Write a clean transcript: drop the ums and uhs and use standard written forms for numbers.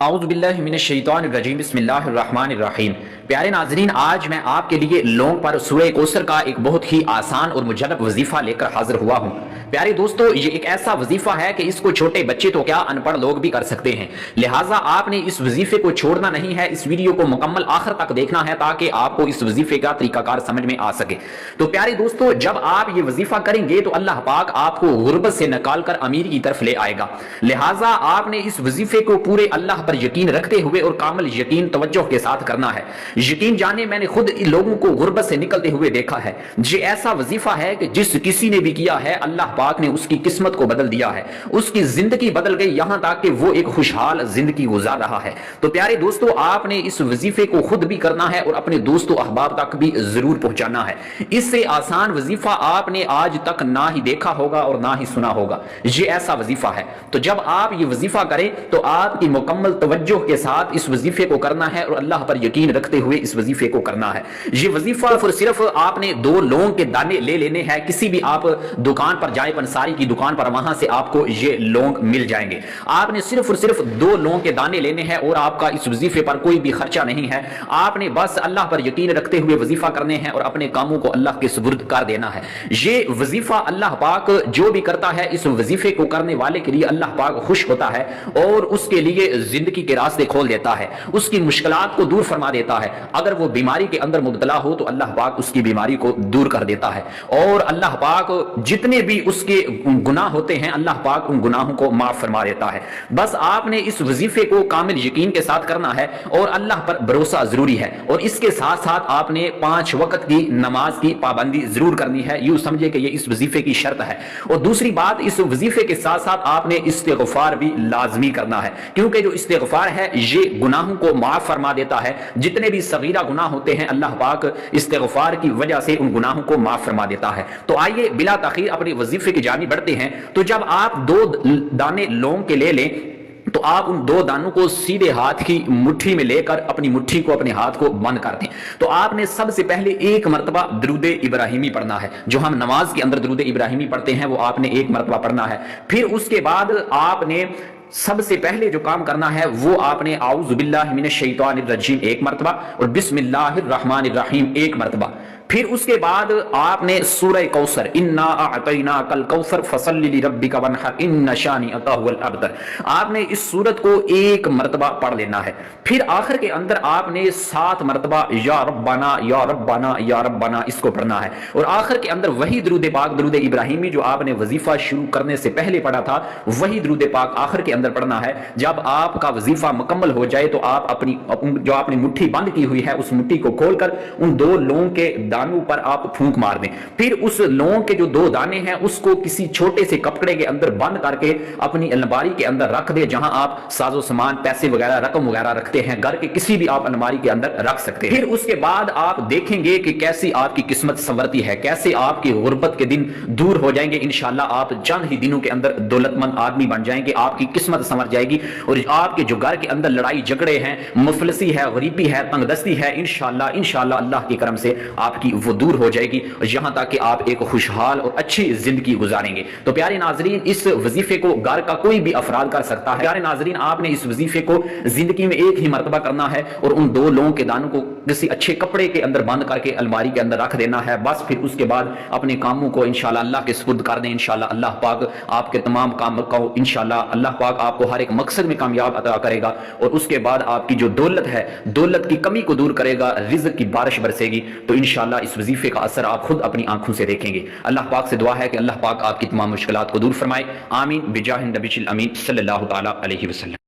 اعوذ باللہ من الشیطان الرجیم بسم اللہ الرحمن الرحیم۔ پیارے ناظرین، آج میں آپ کے لیے لونگ پر سورہ کوثر کا ایک بہت ہی آسان اور مجرب وظیفہ لے کر حاضر ہوا ہوں۔ پیارے دوستو، یہ ایک ایسا وظیفہ ہے کہ اس کو چھوٹے بچے تو کیا ان پڑھ لوگ بھی کر سکتے ہیں، لہٰذا آپ نے اس وظیفے کو چھوڑنا نہیں ہے، اس ویڈیو کو مکمل آخر تک دیکھنا ہے تاکہ آپ کو اس وظیفے کا طریقہ کار سمجھ میں آ سکے۔ تو پیارے دوستو، جب آپ یہ وظیفہ کریں گے تو اللہ پاک آپ کو غربت سے نکال کر امیر کی طرف لے آئے گا، لہٰذا آپ نے اس وظیفے کو پورے اللہ پر یقین رکھتے ہوئے اور کامل یقین توجہ کے ساتھ کرنا ہے۔ یقین جانے میں نے خود لوگوں کو غربت سے نکلتے ہوئے دیکھا ہے۔ یہ ایسا وظیفہ ہے کہ جس کسی نے بھی کیا ہے اللہ پاک نے اس کی قسمت کو بدل دیا ہے، اس کی زندگی بدل گئی، یہاں تک کہ وہ ایک خوشحال زندگی گزار رہا ہے۔ تو پیارے دوستو، آپ نے اس وظیفے کو خود بھی کرنا ہے اور اپنے دوست و احباب تک بھی ضرور پہنچانا ہے۔ اس سے آسان وظیفہ آپ نے آج تک نہ ہی دیکھا ہوگا اور نہ ہی سنا ہوگا، یہ ایسا وظیفہ ہے۔ تو جب آپ یہ وظیفہ کریں تو آپ کی مکمل توجہ کے ساتھ اس وظیفے کو کرنا ہے اور اللہ پر یقین رکھتے ہوئے اس وظیفے کو کرنا ہے۔ یہ وظیفہ صرف آپ نے 2 لونگ کے دانے لے لینے ہیں، کسی بھی آپ دکان پر جائیں، پنساری کی دکان پر، وہاں سے آپ کو یہ لونگ مل جائیں گے۔ آپ نے صرف 2 لونگ کے دانے لینے ہیں اور آپ کا اس وظیفے پر کوئی بھی خرچہ نہیں ہے، آپ نے بس اللہ پر یقین رکھتے ہوئے وظیفہ کرنے ہیں اور اپنے کاموں کو اللہ کے سپرد کر دینا ہے۔ یہ وظیفہ اللہ پاک جو بھی کرتا ہے، اس وظیفے کو کرنے والے کے لیے اللہ پاک خوش ہوتا ہے اور اس کے لیے زندگی کے راستے کھول دیتا ہے، اس کی مشکلات کو دور فرما دیتا ہے۔ اگر وہ بیماری کے اندر مبتلا ہو تو اللہ پاک اس کی بیماری کو دور کر دیتا ہے، اور اللہ پاک جتنے بھی اس کے گناہ ہوتے ہیں اللہ پاک ان گناہوں کو معاف فرما دیتا ہے۔ بس آپ نے اس وظیفے کو کامل یقین کے ساتھ کرنا ہے اور اللہ پر بھروسہ ضروری ہے، اور اس کے ساتھ ساتھ آپ نے 5 وقت کی نماز کی پابندی ضرور کرنی ہے، یوں سمجھے کہ یہ اس وظیفے کی شرط ہے۔ اور دوسری بات، اس وظیفے کے ساتھ ساتھ آپ نے استغفار بھی لازمی کرنا ہے، کیونکہ جو استغفار ہے یہ گناہوں کو معاف فرما دیتا ہے۔ جتنے بھی صغیرہ گناہ ہوتے ہیں اللہ پاک استغفار کی وجہ سے ان گناہوں کو معاف فرما دیتا ہے۔ تو آئیے بلا تاخیر اپنے وظیفے کی جانب بڑھتے ہیں۔ تو جب آپ 2 دانے لونگ کے لے لیں تو آپ ان 2 دانوں کو سیدھے ہاتھ کی مٹھی میں لے کر اپنی مٹھی کو، اپنے ہاتھ کو بند کر دیں۔ تو آپ نے سب سے پہلے 1 مرتبہ درود ابراہیمی پڑھنا ہے، جو ہم نماز کے اندر درود ابراہیمی پڑھتے ہیں وہ آپ نے 1 مرتبہ پڑھنا ہے۔ پھر اس کے بعد آپ نے سب سے پہلے جو کام کرنا ہے وہ آپ نے اعوذ باللہ من الشیطان الرجیم 1 مرتبہ اور بسم اللہ الرحمن الرحیم 1 مرتبہ۔ پھر اس کے بعد آپ نے سورہ کوثر انا اعطیناک الکوثر فصل لربک وانحر ان شانئک هو الابتر، آپ نے اس سورت کو 1 مرتبہ پڑھ لینا ہے۔ پھر آخر کے اندر آپ نے 7 مرتبہ یا ربنا یا ربنا یا ربنا اس کو پڑھنا ہے، اور آخر کے اندر وہی درود پاک، درود ابراہیمی جو آپ نے وظیفہ شروع کرنے سے پہلے پڑھا تھا، وہی درود پاک آخر کے اندر پڑھنا ہے۔ جب آپ کا وظیفہ مکمل ہو جائے تو آپ اپنی جو آپ نے مٹھی بند کی ہوئی ہے اس مٹھی کو کھول کر ان 2 لونگ کے دانوں پر آپ پھونک مار دیں۔ پھر اس لونگ کے جو 2 دانے ہیں اس کو کسی چھوٹے سے کپڑے کے اندر بند کر کے اپنی الماری کے اندر رکھ دیں، جہاں آپ ساز و سامان، پیسے وغیرہ، رقم وغیرہ رکھتے ہیں، گھر کے کسی بھی آپ الماری کے اندر رکھ سکتے ہیں۔ پھر اس کے بعد آپ دیکھیں گے کہ کیسی آپ کی قسمت سنورتی ہے، کیسے آپ کی غربت کے دن دور ہو جائیں گے۔ انشاءاللہ آپ چند ہی دنوں کے اندر دولت مند آدمی بن جائیں گے، آپ کی قسمت سنور جائے گی، اور آپ کے جو گھر کے اندر لڑائی جھگڑے ہیں، مفلسی ہے، غریبی ہے، تنگ دستی ہے، انشاءاللہ اللہ کے کرم سے آپ کی وہ دور ہو جائے گی، یہاں تک کہ آپ ایک خوشحال اور اچھی زندگی گزاریں گے۔ تو پیارے ناظرین، اس وظیفے کو گھر کا کوئی بھی افراد کر سکتا ہے۔ پیارے ناظرین، آپ نے اس وظیفے کو زندگی میں 1 ہی مرتبہ کرنا ہے، اور ان 2 لونگ کے دانوں کو کسی اچھے کپڑے کے اندر بند کر کے الماری کے اندر رکھ دینا ہے۔ بس پھر اس کے بعد اپنے کاموں کو انشاءاللہ اللہ کے سپرد کر دیں۔ انشاءاللہ اللہ پاک آپ کے تمام کام کو، انشاءاللہ اللہ پاک آپ کو ہر ایک مقصد میں کامیاب عطا کرے گا، اور اس کے بعد آپ کی جو دولت ہے، دولت کی کمی کو دور کرے گا، رزق کی بارش برسے گی۔ تو انشاءاللہ اس وظیفے کا اثر آپ خود اپنی آنکھوں سے دیکھیں گے۔ اللہ پاک سے دعا ہے کہ اللہ پاک آپ کی تمام مشکلات کو دور فرمائے، آمین بجاہ النبی الامین صلی اللہ تعالی علیہ وسلم۔